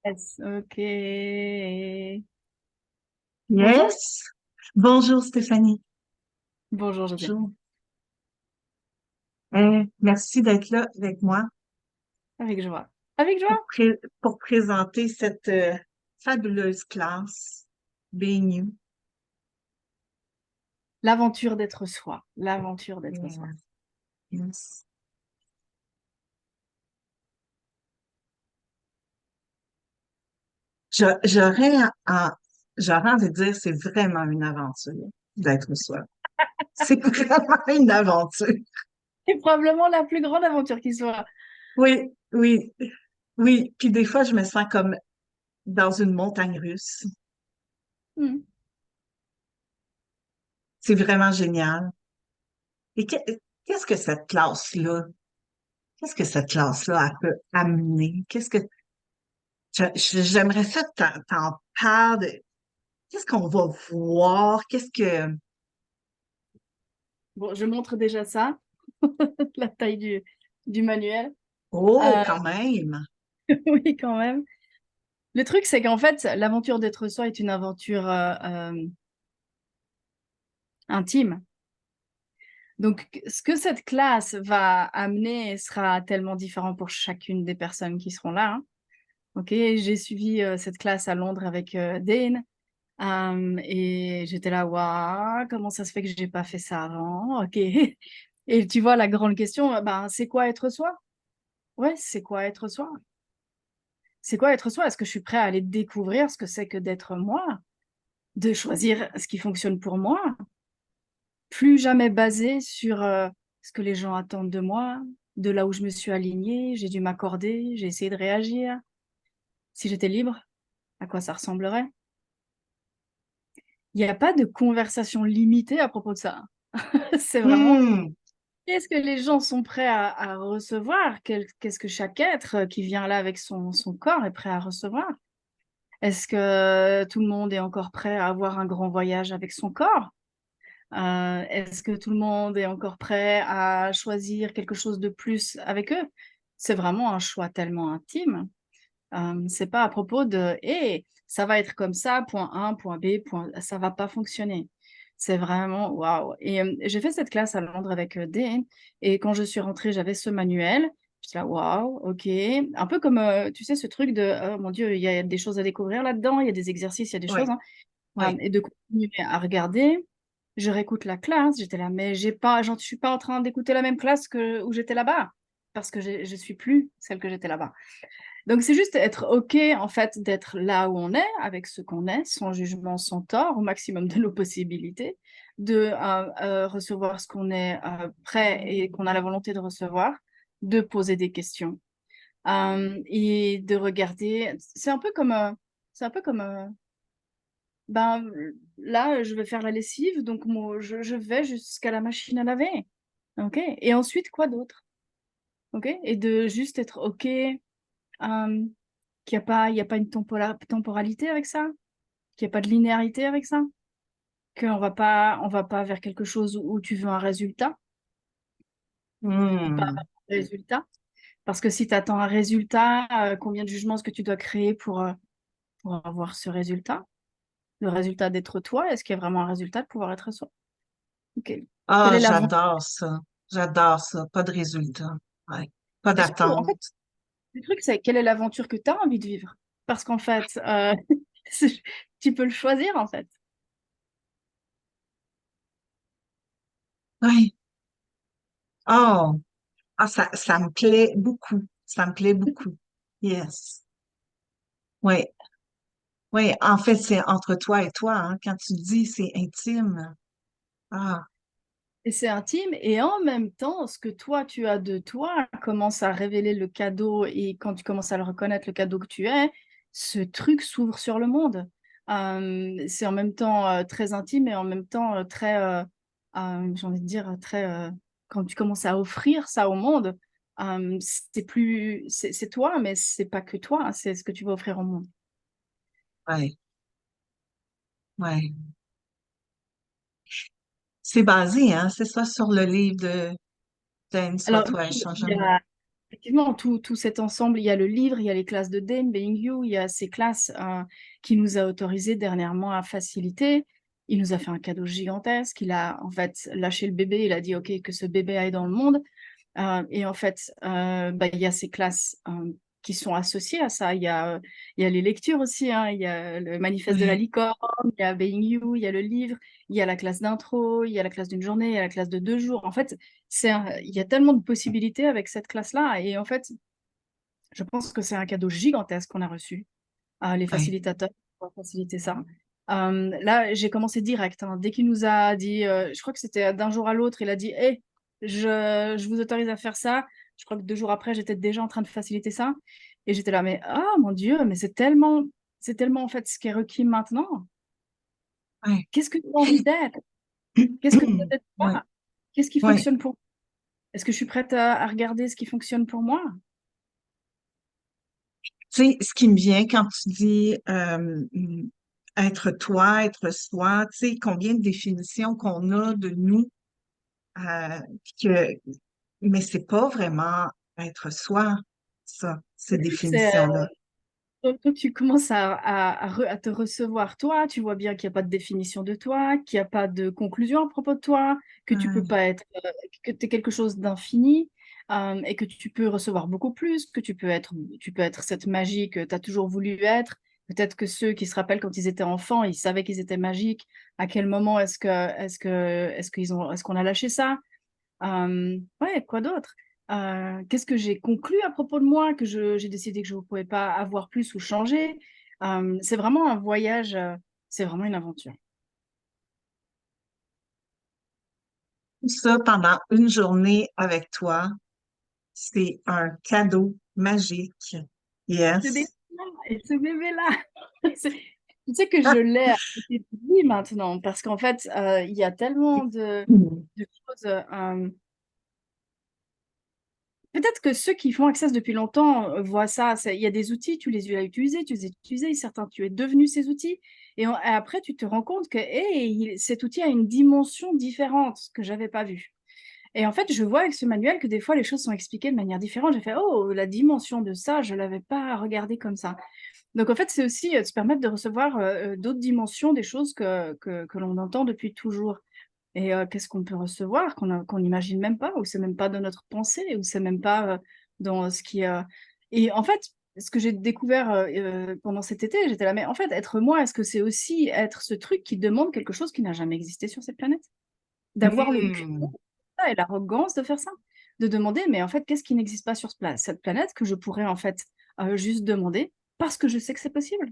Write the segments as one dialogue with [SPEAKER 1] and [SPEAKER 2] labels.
[SPEAKER 1] Yes, ok. Bonjour.
[SPEAKER 2] Yes. Bonjour Stéphanie.
[SPEAKER 1] Bonjour, José.
[SPEAKER 2] Bonjour. Merci d'être là avec moi
[SPEAKER 1] Avec joie. Avec joie.
[SPEAKER 2] pour présenter cette fabuleuse classe BNU.
[SPEAKER 1] L'aventure d'être soi. L'aventure d'être soi.
[SPEAKER 2] Yeah. Yes. Je- J'aurais à- j'aurais envie de dire c'est vraiment une aventure d'être soi. C'est vraiment une aventure.
[SPEAKER 1] C'est probablement la plus grande aventure qui soit.
[SPEAKER 2] Oui, oui, oui. Puis des fois, je me sens comme dans une montagne russe.
[SPEAKER 1] Hmm.
[SPEAKER 2] C'est vraiment génial. Et qu'est-ce que cette classe-là Qu'est-ce que cette classe-là elle peut amener? J'aimerais ça que t'en parles. Qu'est-ce qu'on va voir?
[SPEAKER 1] Bon, je montre déjà ça, la taille du manuel.
[SPEAKER 2] Oh,
[SPEAKER 1] Euh,
[SPEAKER 2] quand même!
[SPEAKER 1] oui, quand même. Le truc, c'est qu'en fait, l'aventure d'être soi est une aventure intime. Donc, ce que cette classe va amener sera tellement différent pour chacune des personnes qui seront là, hein. Ok, j'ai suivi cette classe à Londres avec Dane. Et j'étais là, waouh, comment ça se fait que j'ai pas fait ça avant? Ok. Et tu vois, la grande question, ben, c'est quoi être soi? Ouais, c'est quoi être soi? C'est quoi être soi? Est-ce que je suis prêt à aller découvrir ce que c'est que d'être moi? De choisir ce qui fonctionne pour moi? Plus jamais basé sur ce que les gens attendent de moi, de là où je me suis alignée, j'ai dû m'accorder, j'ai essayé de réagir. Si j'étais libre, à quoi ça ressemblerait? Il n'y a pas de conversation limitée à propos de ça. C'est vraiment
[SPEAKER 2] Hmm,
[SPEAKER 1] qu'est-ce que les gens sont prêts à recevoir? Qu'est-ce que chaque être qui vient là avec son corps est prêt à recevoir? Est-ce que tout le monde est encore prêt à avoir un grand voyage avec son corps? Est-ce que tout le monde est encore prêt à choisir quelque chose de plus avec eux? C'est vraiment un choix tellement intime. C'est pas à propos de «Hey, ça va être comme ça, point A, point B, point» ça va pas fonctionner. C'est vraiment waouh et j'ai fait cette classe à Londres avec, Dane et quand je suis rentrée, j'avais ce manuel. J'étais là: «Waouh, OK». Un peu comme, tu sais ce truc de: «Oh mon Dieu, il y a des choses à découvrir là-dedans, il y a des exercices, il y a des
[SPEAKER 2] oui,
[SPEAKER 1] choses», hein,
[SPEAKER 2] oui.
[SPEAKER 1] et de continuer à regarder. Je réécoute la classe, j'étais là: «Mais j'ai pas j'en suis pas en train d'écouter la même classe que où j'étais là-bas, parce que je suis plus celle que j'étais là-bas». Donc c'est juste être OK, en fait, d'être là où on est, avec ce qu'on est, sans jugement, sans tort, au maximum de nos possibilités, de, recevoir ce qu'on est, prêt et qu'on a la volonté de recevoir, de poser des questions, et de regarder c'est un peu comme, ben, là, je vais faire la lessive, donc moi je vais jusqu'à la machine à laver. OK et ensuite quoi d'autre? OK et de juste être OK, qu'il y a pas une temporalité avec ça, qu'il y a pas de linéarité avec ça, on va pas vers quelque chose où tu veux un résultat, pas
[SPEAKER 2] Hmm.
[SPEAKER 1] un résultat. Parce que si tu attends un résultat, combien de jugements est-ce que tu dois créer pour avoir ce résultat? Le résultat d'être toi, est-ce qu'il y a vraiment un résultat de pouvoir être soi? OK. Quelle
[SPEAKER 2] Ah,
[SPEAKER 1] est l'aventure?
[SPEAKER 2] j'adore ça. J'adore ça. Pas de résultat. Ouais. Pas
[SPEAKER 1] Et surtout, en
[SPEAKER 2] d'attente.
[SPEAKER 1] fait, le truc, c'est quelle est l'aventure que tu as envie de vivre? Parce qu'en fait, c'est- tu peux le choisir, en fait.
[SPEAKER 2] Oui. Oh, ça me plaît beaucoup. Ça me plaît beaucoup. Yes. Oui. Oui. En fait, c'est entre toi et toi, hein. Quand tu dis c'est intime. Ah.
[SPEAKER 1] Et c'est intime, et en même temps, ce que toi, tu as de toi commence à révéler le cadeau, et quand tu commences à le reconnaître, le cadeau que tu es, ce truc s'ouvre sur le monde. C'est en même temps très intime et en même temps très, j'ai envie de dire, très, quand tu commences à offrir ça au monde, c'est plus, c'est toi, mais c'est pas que toi, hein, c'est ce que tu vas offrir au monde.
[SPEAKER 2] Ouais. Ouais. C'est basé, hein, c'est ça, sur le livre de James
[SPEAKER 1] Alors,
[SPEAKER 2] Toi,
[SPEAKER 1] il y
[SPEAKER 2] changement.
[SPEAKER 1] effectivement, tout cet ensemble, il y a le livre, il y a les classes de Dane, Being You, il y a ces classes qui nous a autorisé dernièrement à faciliter. Il nous a fait un cadeau gigantesque. Il a en fait lâché le bébé. Il a dit OK, que ce bébé aille dans le monde. Et en fait, il y a ces classes qui sont associées à ça. Il y a les lectures aussi, hein. Il y a le manifeste de la
[SPEAKER 2] Oui,
[SPEAKER 1] licorne, il y a Being You, il y a le livre, il y a la classe d'intro, il y a la classe d'une journée, il y a la classe de 2 jours. En fait, il y a tellement de possibilités avec cette classe-là. Et en fait, je pense que c'est un cadeau gigantesque qu'on a reçu, les
[SPEAKER 2] oui,
[SPEAKER 1] facilitateurs, pour faciliter ça. Là, j'ai commencé direct, hein. Dès qu'il nous a dit, je crois que c'était d'un jour à l'autre, il a dit, hé, je vous autorise à faire ça. Je crois que 2 jours après, j'étais déjà en train de faciliter ça. Et j'étais là, mais ah mon Dieu, mais c'est tellement en fait ce qui est requis maintenant.
[SPEAKER 2] oui.
[SPEAKER 1] Qu'est-ce que tu as envie d'être? Qu'est-ce que tu veux être
[SPEAKER 2] Oui,
[SPEAKER 1] toi? Qu'est-ce qui
[SPEAKER 2] oui.
[SPEAKER 1] fonctionne pour moi? Est-ce que je suis prête à regarder ce qui fonctionne pour moi?
[SPEAKER 2] Tu sais, ce qui me vient quand tu dis être toi, être soi, tu sais, combien de définitions qu'on a de nous, puis mais c'est pas vraiment être soi, ça, ces
[SPEAKER 1] Le truc, c'est
[SPEAKER 2] définitions-là.
[SPEAKER 1] quand tu commences à te recevoir toi, tu vois bien qu'il n'y a pas de définition de toi, qu'il n'y a pas de conclusion à propos de toi, que tu peux
[SPEAKER 2] Ouais,
[SPEAKER 1] pas être, que tu es quelque chose d'infini, et que tu peux recevoir beaucoup plus, que tu peux être cette magie que tu as toujours voulu être. Peut-être que ceux qui se rappellent quand ils étaient enfants, ils savaient qu'ils étaient magiques. À quel moment est-ce qu'on a lâché ça? Ouais, quoi d'autre? Qu'est-ce que j'ai conclu à propos de moi, que j'ai décidé que je ne pouvais pas avoir plus ou changer? C'est vraiment un voyage, c'est vraiment une aventure.
[SPEAKER 2] tout ça pendant une journée avec toi, c'est un cadeau magique.
[SPEAKER 1] Ce
[SPEAKER 2] Yes.
[SPEAKER 1] bébé-là et ce bébé-là, c'est tu sais que je l'ai à côté de lui maintenant parce qu'en fait, il y a tellement de choses, peut-être que ceux qui font Access depuis longtemps voient ça. Il y a des outils, tu les as utilisés, tu les as utilisés, certains, tu es devenu ces outils. Et après, tu te rends compte que hey, cet outil a une dimension différente que j'avais pas vue. Et en fait, je vois avec ce manuel que des fois, les choses sont expliquées de manière différente. J'ai fait, oh, la dimension de ça, je ne l'avais pas regardé comme ça. Donc, en fait, c'est aussi se permettre de recevoir d'autres dimensions des choses que l'on entend depuis toujours. Et qu'est-ce qu'on peut recevoir qu'on n'imagine même pas, ou c'est même pas dans notre pensée, ou c'est même pas dans ce qui. Et en fait, ce que j'ai découvert pendant cet été, j'étais là, mais en fait, être moi, est-ce que c'est aussi être ce truc qui demande quelque chose qui n'a jamais existé sur cette planète? D'avoir le
[SPEAKER 2] Hmm.
[SPEAKER 1] culot et l'arrogance de faire ça, de demander, mais en fait, qu'est-ce qui n'existe pas sur cette planète que je pourrais en fait juste demander parce que je sais que c'est possible?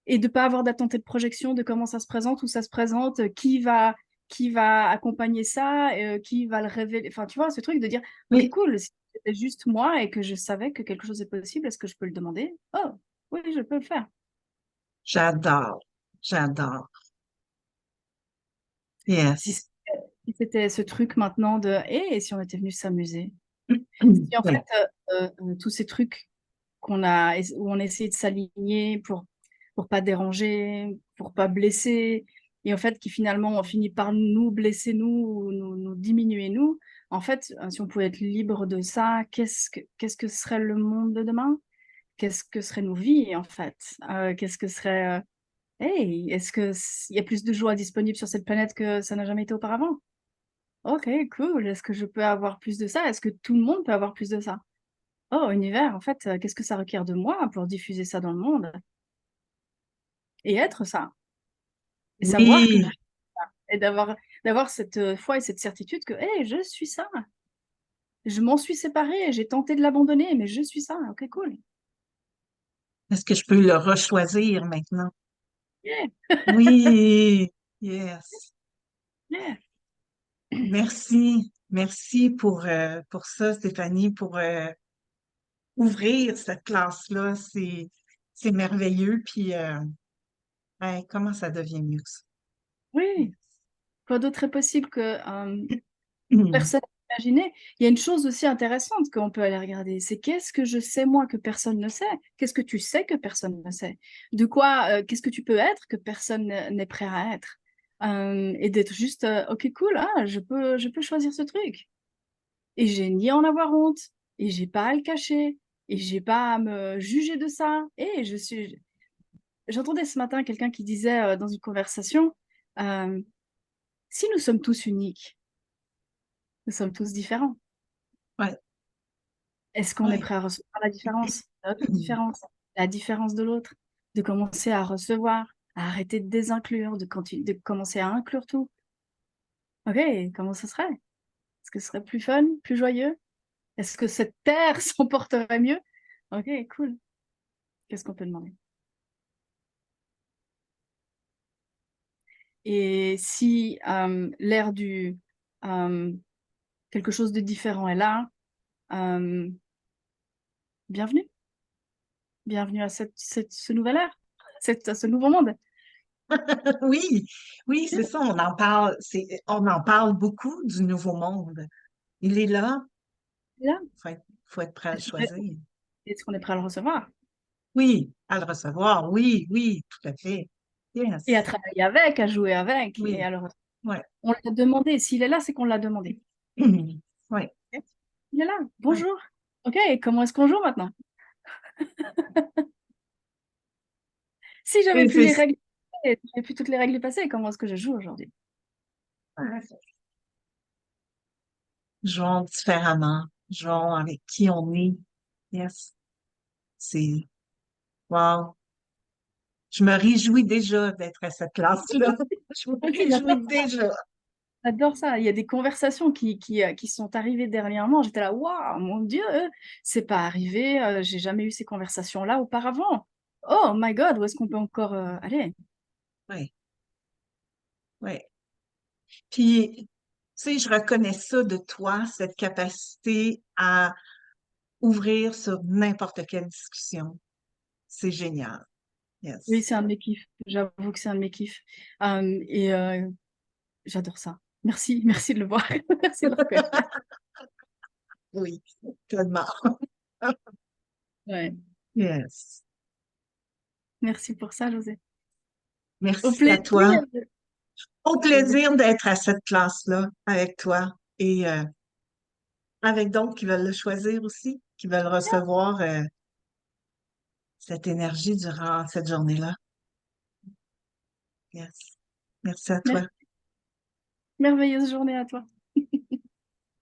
[SPEAKER 1] Et de pas avoir d'attente et de projection de comment ça se présente, où ça se présente, qui va accompagner ça, qui va le révéler. Enfin, tu vois, ce truc de dire, OK,
[SPEAKER 2] Oui,
[SPEAKER 1] cool, si c'était juste moi et que je savais que quelque chose est possible, est-ce que je peux le demander? Oh, oui, je peux le faire.
[SPEAKER 2] j'adore, j'adore.
[SPEAKER 1] Si
[SPEAKER 2] Yes.
[SPEAKER 1] c'était si c'était ce truc maintenant de, et si on était venu s'amuser? Si en fait,
[SPEAKER 2] Oui,
[SPEAKER 1] tous ces trucs où on essaie de s'aligner pour pas déranger, pour pas blesser, et en fait, qui finalement, on finit par nous blesser, nous, ou nous diminuer, nous. En fait, si on pouvait être libre de ça, qu'est-ce que serait le monde de demain? Qu'est-ce que seraient nos vies, en fait? Qu'est-ce que serait, hey, est-ce que il y a plus de joie disponible sur cette planète que ça n'a jamais été auparavant? OK, cool. Est-ce que je peux avoir plus de ça? Est-ce que tout le monde peut avoir plus de ça? Oh, univers, en fait, qu'est-ce que ça requiert de moi pour diffuser ça dans le monde? Et être ça, et savoir que je
[SPEAKER 2] oui,
[SPEAKER 1] suis ça, et d'avoir cette, foi et cette certitude que: «Hey, je suis ça. Je m'en suis séparée, j'ai tenté de l'abandonner, mais je suis ça. OK, cool.
[SPEAKER 2] est-ce que je peux le rechoisir maintenant?
[SPEAKER 1] Yeah,
[SPEAKER 2] Oui, yes.
[SPEAKER 1] yeah».
[SPEAKER 2] Merci, merci pour ça, Stéphanie, pour ouvrir cette classe-là. C'est merveilleux. Puis, hey, comment ça devient mieux que ça?
[SPEAKER 1] Oui, quoi d'autre est possible que,
[SPEAKER 2] Hum,
[SPEAKER 1] personne n'a imaginé? Il y a une chose aussi intéressante qu'on peut aller regarder, c'est qu'est-ce que je sais moi que personne ne sait? Qu'est-ce que tu sais que personne ne sait? De quoi, qu'est-ce que tu peux être que personne n'est prêt à être? Et d'être juste, OK, cool, ah, je peux choisir ce truc et j'ai ni à en avoir honte, et j'ai pas à le cacher et j'ai pas à me juger de ça. Et j'entendais ce matin quelqu'un qui disait dans une conversation, euh, si nous sommes tous uniques, nous sommes tous différents.
[SPEAKER 2] Ouais,
[SPEAKER 1] Est-ce qu'on est
[SPEAKER 2] ouais.
[SPEAKER 1] prêt à recevoir la différence, notre différence, la différence de l'autre, de commencer à recevoir, à arrêter de désinclure, de commencer à inclure tout? Ok, comment ce serait? Est-ce que ce serait plus fun, plus joyeux? Est-ce que cette terre s'en porterait mieux? Ok, cool. Qu'est-ce qu'on peut demander? Et si l'ère du euh, quelque chose de différent est là, euh, bienvenue. Bienvenue à ce nouvel ère, à ce nouveau monde.
[SPEAKER 2] Oui, oui, c'est ça, on en parle beaucoup du nouveau monde. Il est là,
[SPEAKER 1] Et là,
[SPEAKER 2] faut être prêt à le
[SPEAKER 1] est-ce qu'on est,
[SPEAKER 2] choisir.
[SPEAKER 1] est-ce qu'on est prêt à le recevoir?
[SPEAKER 2] Oui, à le recevoir, oui, oui, tout à fait.
[SPEAKER 1] Et à
[SPEAKER 2] Yes,
[SPEAKER 1] travailler avec, à jouer avec, et
[SPEAKER 2] oui,
[SPEAKER 1] à le recevoir.
[SPEAKER 2] ouais.
[SPEAKER 1] On l'a demandé. S'il est là, c'est qu'on l'a demandé.
[SPEAKER 2] Ouais,
[SPEAKER 1] Ok. Il est là.
[SPEAKER 2] ouais,
[SPEAKER 1] Bonjour. Ok, comment est-ce qu'on joue maintenant? Si j'avais
[SPEAKER 2] et
[SPEAKER 1] plus les
[SPEAKER 2] c'est,
[SPEAKER 1] règles, si j'avais plus toutes les règles du passé, comment est-ce que je joue aujourd'hui?
[SPEAKER 2] jouons différemment, jouons avec qui on est. Yes, c'est, wow. Je me réjouis déjà d'être à cette classe-là. Je me
[SPEAKER 1] Ok,
[SPEAKER 2] réjouis déjà.
[SPEAKER 1] j'adore ça. Il y a des conversations qui sont arrivées dernièrement. J'étais là, waouh, mon Dieu, c'est pas arrivé. J'ai jamais eu ces conversations-là auparavant. Oh my God, où est-ce qu'on peut encore aller?
[SPEAKER 2] Ouais, ouais. Puis, tu sais, je reconnais ça de toi, cette capacité à ouvrir sur n'importe quelle discussion. C'est génial.
[SPEAKER 1] Oui,
[SPEAKER 2] Yes.
[SPEAKER 1] c'est un de mes kiffs. J'avoue que c'est un de mes kiffs. Et j'adore ça. Merci, merci de le voir. Merci de le reconnaître.
[SPEAKER 2] Oui, tellement.
[SPEAKER 1] Ouais.
[SPEAKER 2] Yes.
[SPEAKER 1] Merci pour ça, José. Au
[SPEAKER 2] Merci à
[SPEAKER 1] plaisir.
[SPEAKER 2] toi. Au
[SPEAKER 1] Plaisir.
[SPEAKER 2] plaisir d'être à cette classe-là avec toi et avec d'autres qui veulent le choisir aussi, qui veulent recevoir cette énergie durant cette journée-là. Yes. Merci à toi.
[SPEAKER 1] Merci. Merveilleuse journée à toi.